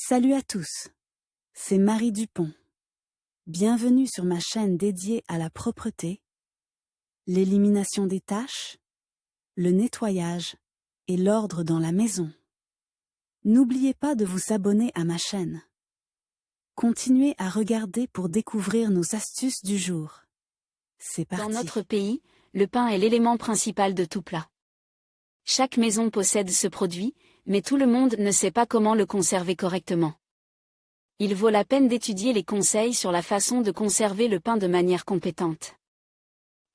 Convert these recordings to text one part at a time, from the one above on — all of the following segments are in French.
Salut à tous, c'est Marie Dupont. Bienvenue sur ma chaîne dédiée à la propreté, l'élimination des taches, le nettoyage et l'ordre dans la maison. N'oubliez pas de vous abonner à ma chaîne. Continuez à regarder pour découvrir nos astuces du jour. C'est parti. Dans notre pays, le pain est l'élément principal de tout plat. Chaque maison possède ce produit, mais tout le monde ne sait pas comment le conserver correctement. Il vaut la peine d'étudier les conseils sur la façon de conserver le pain de manière compétente.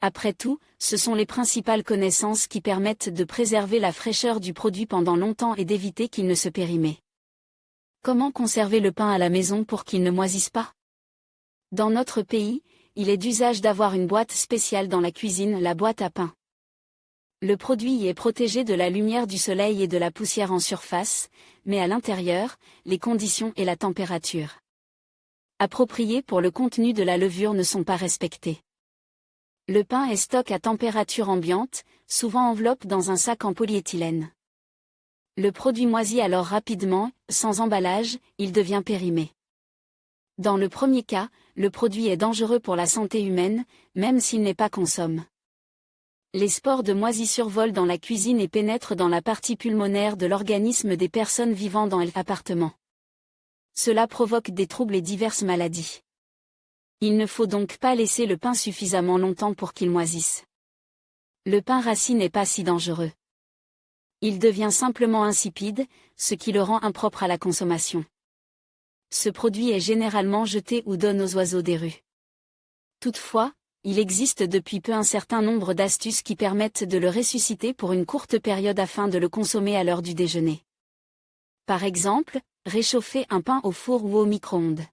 Après tout, ce sont les principales connaissances qui permettent de préserver la fraîcheur du produit pendant longtemps et d'éviter qu'il ne se périme. Comment conserver le pain à la maison pour qu'il ne moisisse pas? Dans notre pays, il est d'usage d'avoir une boîte spéciale dans la cuisine, la boîte à pain. Le produit y est protégé de la lumière du soleil et de la poussière en surface, mais à l'intérieur, les conditions et la température appropriées pour le contenu de la levure ne sont pas respectées. Le pain est stocké à température ambiante, souvent enveloppé dans un sac en polyéthylène. Le produit moisit alors rapidement, sans emballage, il devient périmé. Dans le premier cas, le produit est dangereux pour la santé humaine, même s'il n'est pas consommé. Les spores de moisissure volent dans la cuisine et pénètrent dans la partie pulmonaire de l'organisme des personnes vivant dans l'appartement. Cela provoque des troubles et diverses maladies. Il ne faut donc pas laisser le pain suffisamment longtemps pour qu'il moisisse. Le pain rassis n'est pas si dangereux. Il devient simplement insipide, ce qui le rend impropre à la consommation. Ce produit est généralement jeté ou donné aux oiseaux des rues. Toutefois, il existe depuis peu un certain nombre d'astuces qui permettent de le ressusciter pour une courte période afin de le consommer à l'heure du déjeuner. Par exemple, réchauffer un pain au four ou au micro-ondes.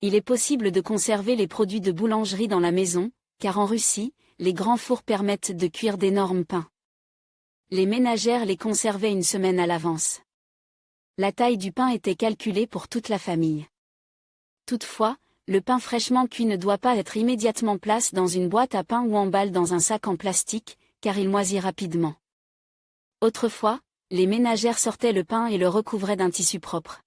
Il est possible de conserver les produits de boulangerie dans la maison, car en Russie, les grands fours permettent de cuire d'énormes pains. Les ménagères les conservaient une semaine à l'avance. La taille du pain était calculée pour toute la famille. Toutefois, le pain fraîchement cuit ne doit pas être immédiatement placé dans une boîte à pain ou emballé dans un sac en plastique, car il moisit rapidement. Autrefois, les ménagères sortaient le pain et le recouvraient d'un tissu propre.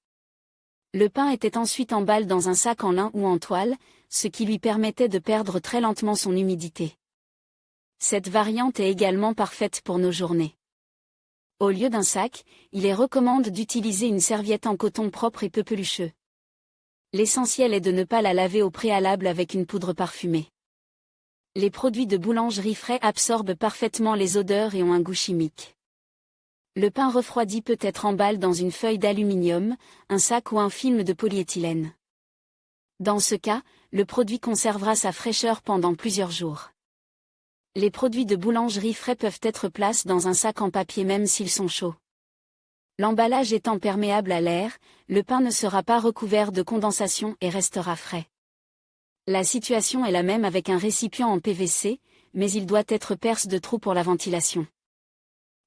Le pain était ensuite emballé dans un sac en lin ou en toile, ce qui lui permettait de perdre très lentement son humidité. Cette variante est également parfaite pour nos journées. Au lieu d'un sac, il est recommandé d'utiliser une serviette en coton propre et peu pelucheux. L'essentiel est de ne pas la laver au préalable avec une poudre parfumée. Les produits de boulangerie frais absorbent parfaitement les odeurs et ont un goût chimique. Le pain refroidi peut être emballé dans une feuille d'aluminium, un sac ou un film de polyéthylène. Dans ce cas, le produit conservera sa fraîcheur pendant plusieurs jours. Les produits de boulangerie frais peuvent être placés dans un sac en papier même s'ils sont chauds. L'emballage étant perméable à l'air, le pain ne sera pas recouvert de condensation et restera frais. La situation est la même avec un récipient en PVC, mais il doit être percé de trous pour la ventilation.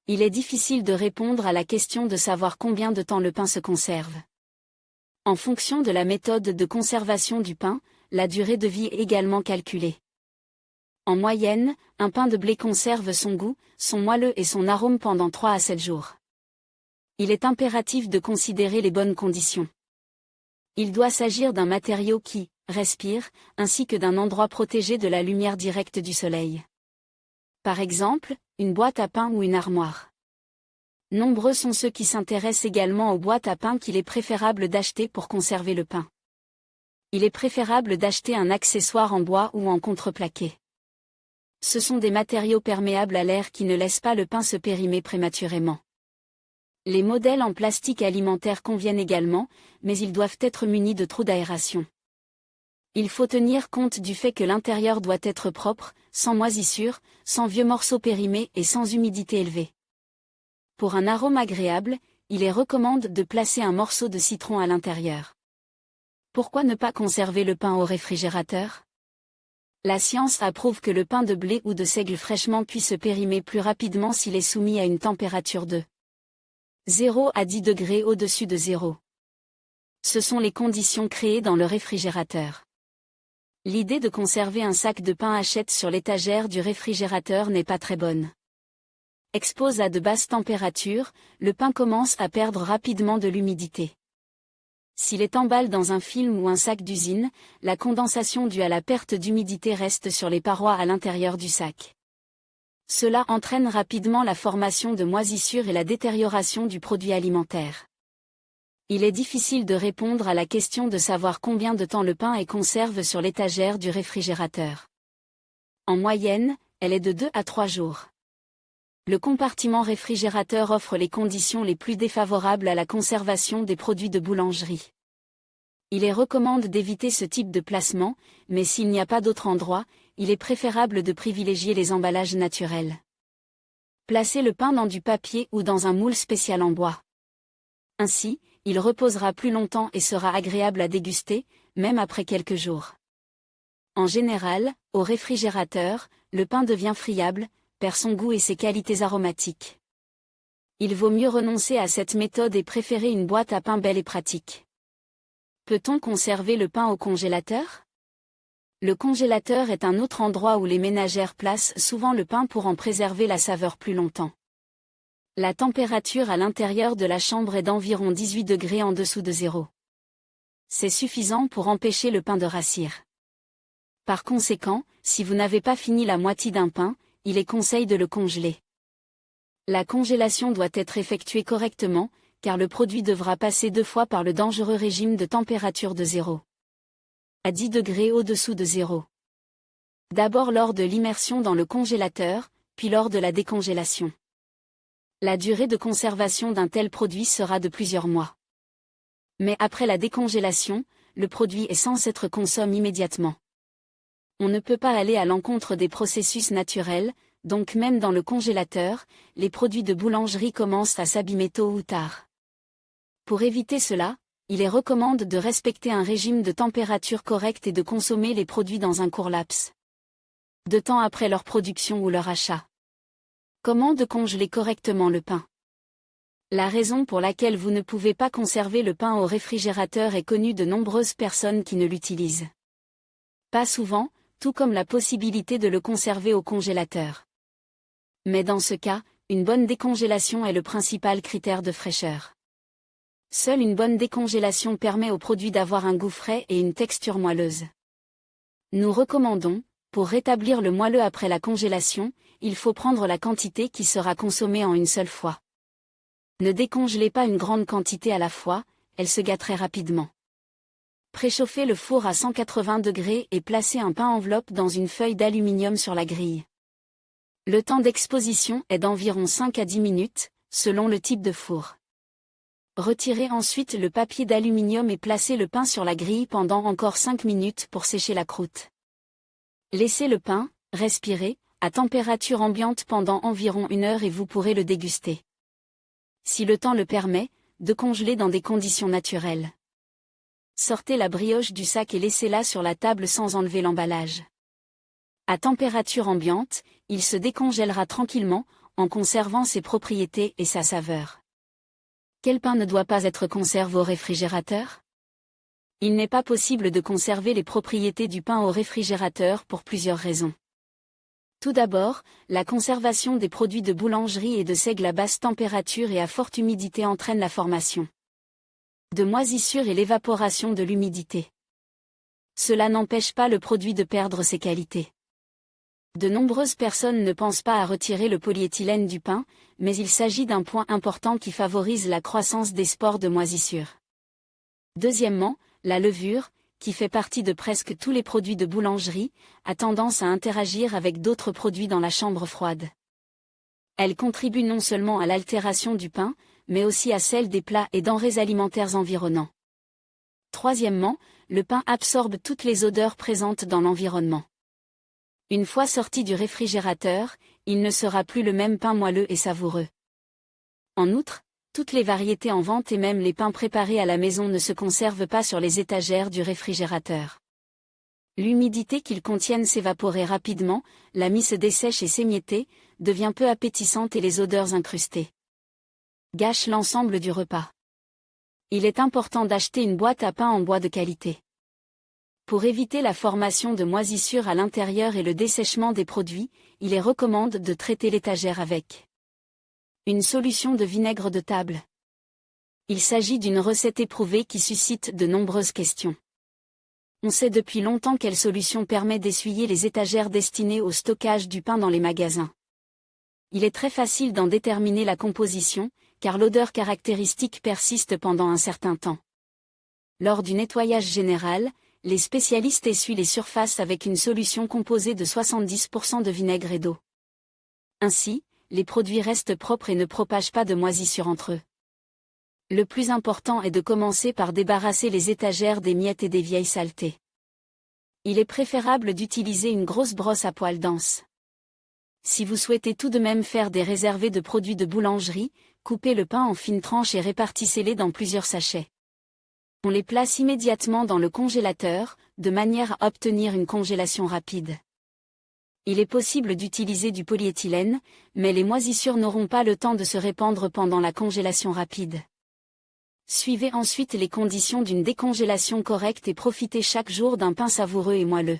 Il est difficile de répondre à la question de savoir combien de temps le pain se conserve. En fonction de la méthode de conservation du pain, la durée de vie est également calculée. En moyenne, un pain de blé conserve son goût, son moelleux et son arôme pendant 3 à 7 jours. Il est impératif de considérer les bonnes conditions. Il doit s'agir d'un matériau qui respire, ainsi que d'un endroit protégé de la lumière directe du soleil. Par exemple, une boîte à pain ou une armoire. Nombreux sont ceux qui s'intéressent également aux boîtes à pain qu'il est préférable d'acheter pour conserver le pain. Il est préférable d'acheter un accessoire en bois ou en contreplaqué. Ce sont des matériaux perméables à l'air qui ne laissent pas le pain se périmer prématurément. Les modèles en plastique alimentaire conviennent également, mais ils doivent être munis de trous d'aération. Il faut tenir compte du fait que l'intérieur doit être propre, sans moisissure, sans vieux morceaux périmés et sans humidité élevée. Pour un arôme agréable, il est recommandé de placer un morceau de citron à l'intérieur. Pourquoi ne pas conserver le pain au réfrigérateur? La science approuve que le pain de blé ou de seigle fraîchement cuit se périmer plus rapidement s'il est soumis à une température de 0 à 10 degrés au-dessus de 0. Ce sont les conditions créées dans le réfrigérateur. L'idée de conserver un sac de pain hachette sur l'étagère du réfrigérateur n'est pas très bonne. Exposé à de basses températures, le pain commence à perdre rapidement de l'humidité. S'il est emballé dans un film ou un sac d'usine, la condensation due à la perte d'humidité reste sur les parois à l'intérieur du sac. Cela entraîne rapidement la formation de moisissures et la détérioration du produit alimentaire. Il est difficile de répondre à la question de savoir combien de temps le pain est conservé sur l'étagère du réfrigérateur. En moyenne, elle est de 2 à 3 jours. Le compartiment réfrigérateur offre les conditions les plus défavorables à la conservation des produits de boulangerie. Il est recommandé d'éviter ce type de placement, mais s'il n'y a pas d'autre endroit, il est préférable de privilégier les emballages naturels. Placez le pain dans du papier ou dans un moule spécial en bois. Ainsi, il reposera plus longtemps et sera agréable à déguster, même après quelques jours. En général, au réfrigérateur, le pain devient friable, perd son goût et ses qualités aromatiques. Il vaut mieux renoncer à cette méthode et préférer une boîte à pain belle et pratique. Peut-on conserver le pain au congélateur? Le congélateur est un autre endroit où les ménagères placent souvent le pain pour en préserver la saveur plus longtemps. La température à l'intérieur de la chambre est d'environ 18 degrés en dessous de zéro. C'est suffisant pour empêcher le pain de rassir. Par conséquent, si vous n'avez pas fini la moitié d'un pain, il est conseil de le congeler. La congélation doit être effectuée correctement, car le produit devra passer 2 fois par le dangereux régime de température de 0 à 10 degrés au-dessous de zéro. D'abord lors de l'immersion dans le congélateur, puis lors de la décongélation. La durée de conservation d'un tel produit sera de plusieurs mois. Mais après la décongélation, le produit est censé être consommé immédiatement. On ne peut pas aller à l'encontre des processus naturels, donc même dans le congélateur, les produits de boulangerie commencent à s'abîmer tôt ou tard. Pour éviter cela, il est recommandé de respecter un régime de température correct et de consommer les produits dans un court laps de temps après leur production ou leur achat. Comment décongeler correctement le pain? La raison pour laquelle vous ne pouvez pas conserver le pain au réfrigérateur est connue de nombreuses personnes qui ne l'utilisent pas souvent, tout comme la possibilité de le conserver au congélateur. Mais dans ce cas, une bonne décongélation est le principal critère de fraîcheur. Seule une bonne décongélation permet au produit d'avoir un goût frais et une texture moelleuse. Nous recommandons, pour rétablir le moelleux après la congélation, il faut prendre la quantité qui sera consommée en une seule fois. Ne décongelez pas une grande quantité à la fois, elle se gâterait rapidement. Préchauffez le four à 180 degrés et placez un pain enveloppe dans une feuille d'aluminium sur la grille. Le temps d'exposition est d'environ 5 à 10 minutes, selon le type de four. Retirez ensuite le papier d'aluminium et placez le pain sur la grille pendant encore 5 minutes pour sécher la croûte. Laissez le pain, respirer, à température ambiante pendant environ 1 heure et vous pourrez le déguster. Si le temps le permet, décongelez dans des conditions naturelles. Sortez la brioche du sac et laissez-la sur la table sans enlever l'emballage. À température ambiante, il se décongèlera tranquillement, en conservant ses propriétés et sa saveur. Quel pain ne doit pas être conservé au réfrigérateur? Il n'est pas possible de conserver les propriétés du pain au réfrigérateur pour plusieurs raisons. Tout d'abord, la conservation des produits de boulangerie et de seigle à basse température et à forte humidité entraîne la formation de moisissures et l'évaporation de l'humidité. Cela n'empêche pas le produit de perdre ses qualités. De nombreuses personnes ne pensent pas à retirer le polyéthylène du pain, mais il s'agit d'un point important qui favorise la croissance des spores de moisissure. Deuxièmement, la levure, qui fait partie de presque tous les produits de boulangerie, a tendance à interagir avec d'autres produits dans la chambre froide. Elle contribue non seulement à l'altération du pain, mais aussi à celle des plats et denrées alimentaires environnants. Troisièmement, le pain absorbe toutes les odeurs présentes dans l'environnement. Une fois sorti du réfrigérateur, il ne sera plus le même pain moelleux et savoureux. En outre, toutes les variétés en vente et même les pains préparés à la maison ne se conservent pas sur les étagères du réfrigérateur. L'humidité qu'ils contiennent s'évaporer rapidement, la mie se dessèche et s'émietter, devient peu appétissante et les odeurs incrustées gâchent l'ensemble du repas. Il est important d'acheter une boîte à pain en bois de qualité. Pour éviter la formation de moisissures à l'intérieur et le dessèchement des produits, il est recommandé de traiter l'étagère avec une solution de vinaigre de table. Il s'agit d'une recette éprouvée qui suscite de nombreuses questions. On sait depuis longtemps quelle solution permet d'essuyer les étagères destinées au stockage du pain dans les magasins. Il est très facile d'en déterminer la composition, car l'odeur caractéristique persiste pendant un certain temps. Lors du nettoyage général, les spécialistes essuient les surfaces avec une solution composée de 70% de vinaigre et d'eau. Ainsi, les produits restent propres et ne propagent pas de moisissure entre eux. Le plus important est de commencer par débarrasser les étagères des miettes et des vieilles saletés. Il est préférable d'utiliser une grosse brosse à poils dense. Si vous souhaitez tout de même faire des réservés de produits de boulangerie, coupez le pain en fines tranches et répartissez-les dans plusieurs sachets. On les place immédiatement dans le congélateur, de manière à obtenir une congélation rapide. Il est possible d'utiliser du polyéthylène, mais les moisissures n'auront pas le temps de se répandre pendant la congélation rapide. Suivez ensuite les conditions d'une décongélation correcte et profitez chaque jour d'un pain savoureux et moelleux.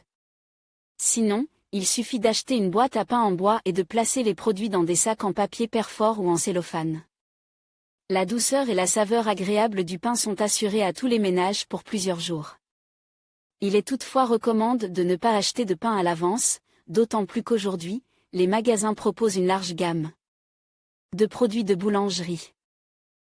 Sinon, il suffit d'acheter une boîte à pain en bois et de placer les produits dans des sacs en papier perfort ou en cellophane. La douceur et la saveur agréable du pain sont assurées à tous les ménages pour plusieurs jours. Il est toutefois recommandé de ne pas acheter de pain à l'avance, d'autant plus qu'aujourd'hui, les magasins proposent une large gamme de produits de boulangerie.